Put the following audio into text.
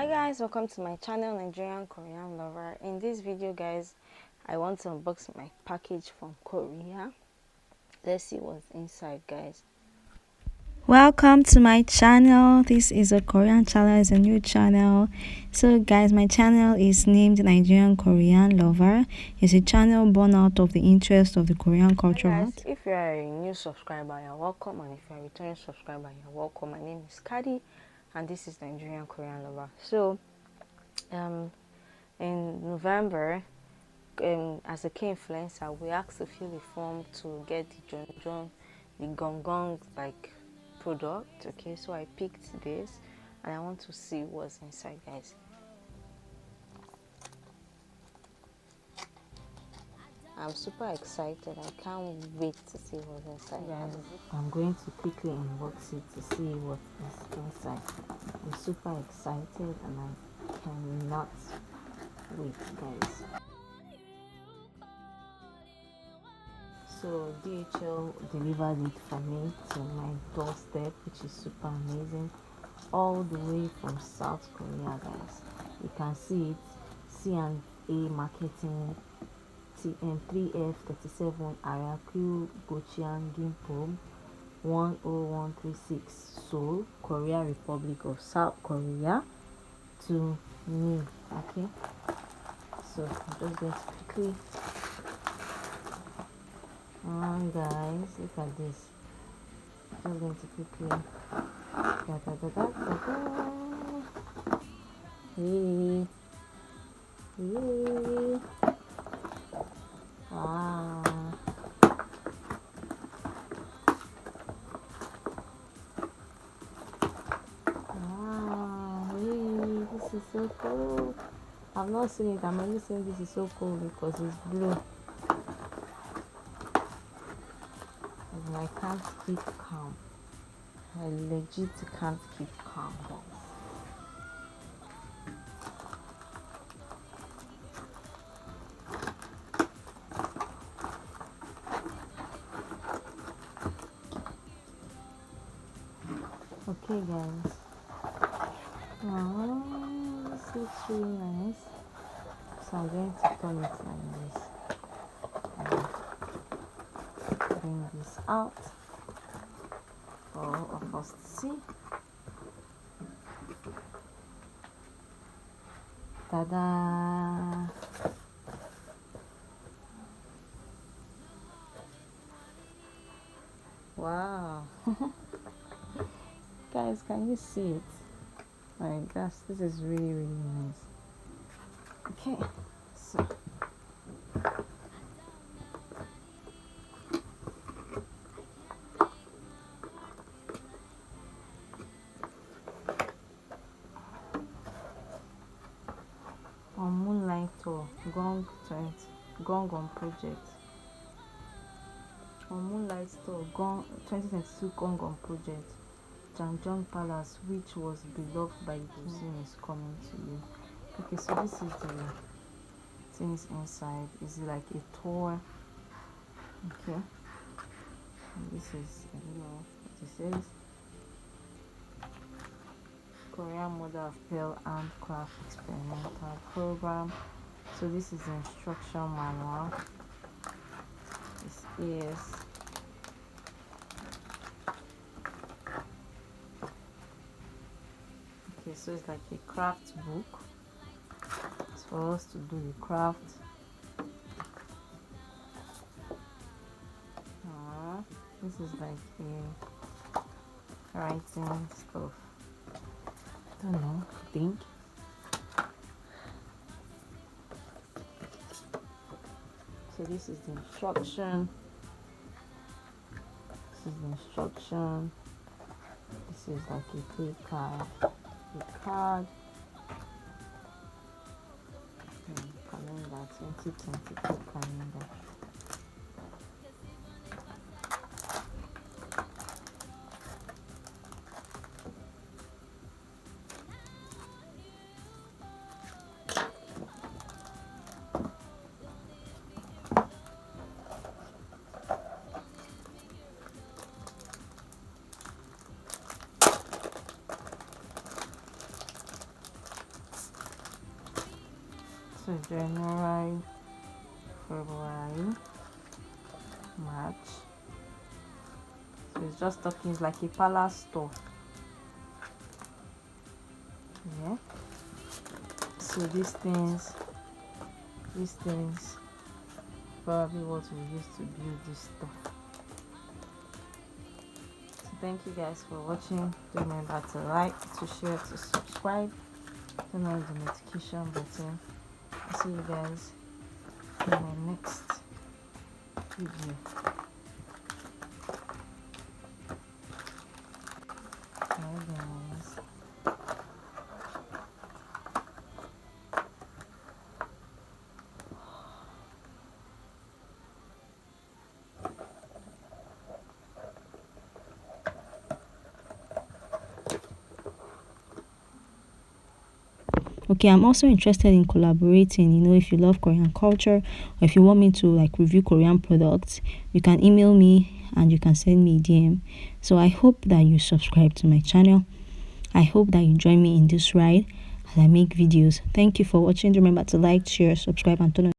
Hi guys, welcome to my channel Nigerian Korean Lover. In this video guys, I want to unbox my package from Korea. Let's see what's inside guys. Welcome to my channel. This is a Korean channel, it's a new channel. So guys, my channel is named Nigerian Korean Lover. It's a channel born out of the interest of the Korean culture. Hi guys, if you are a new subscriber, you're welcome, and if you're a returning subscriber, you're welcome. My name is Kadi and this is Nigerian Korean Lover. So in November, as a Kinfluencer, we asked to fill the form to get the Goongon like product. Okay, so I picked this and I want to see what's inside guys. I'm super excited. I can't wait to see what's inside guys. I'm going to quickly unbox it to see what is inside. I'm super excited and I cannot wait guys. So DHL delivered it for me to my doorstep, which is super amazing, all the way from South Korea guys. You can see it, C&A Marketing, TM3F37 Araku Gochian Gimpo 10136 Seoul, Korea, Republic of South Korea, to me. Okay, so I'm just going to quickly guys, look at this. I'm going to quickly Yay. Wow. Wow. Yay. This is so cool. I've not seen it. I'm only saying this is so cool because it's blue. And I can't keep calm. I legit can't keep calm, guys. Okay guys, this looks really nice, so I'm going to turn it like this and bring this out for all of us to see. Ta-da! Wow. Guys, can you see it? Like this is really nice. Okay, so on Moonlight or Goongon project. On Moonlight store, 2022 Goongon project, Janjong Palace, which was beloved by the cuisine, is coming to you. Okay, so this is the things inside. Is like a tour. Okay, and this is, I don't know what it says. Korean Mother of Pearl Handcraft Experimental Program. So this is the instruction manual. This is okay, so it's like a craft book. It's for us to do the craft. This is like a writing stuff. I don't know, I think. So this is the instruction. This is the instruction. This is like a play card. A card. Calendar 2022 calendar. is January, February, March. So it's just talking, it's like a palace store. Yeah. So these things probably what we use to build this stuff. So thank you guys for watching. Don't remember to like, to share, to subscribe, turn on the notification button. I'll see you guys in my next video. Bye guys. Okay, I'm also interested in collaborating. You know, if you love Korean culture, or if you want me to like review Korean products, you can email me and you can send me a DM. So I hope that you subscribe to my channel. I hope that you join me in this ride as I make videos. Thank you for watching. Remember to like, share, subscribe, and turn on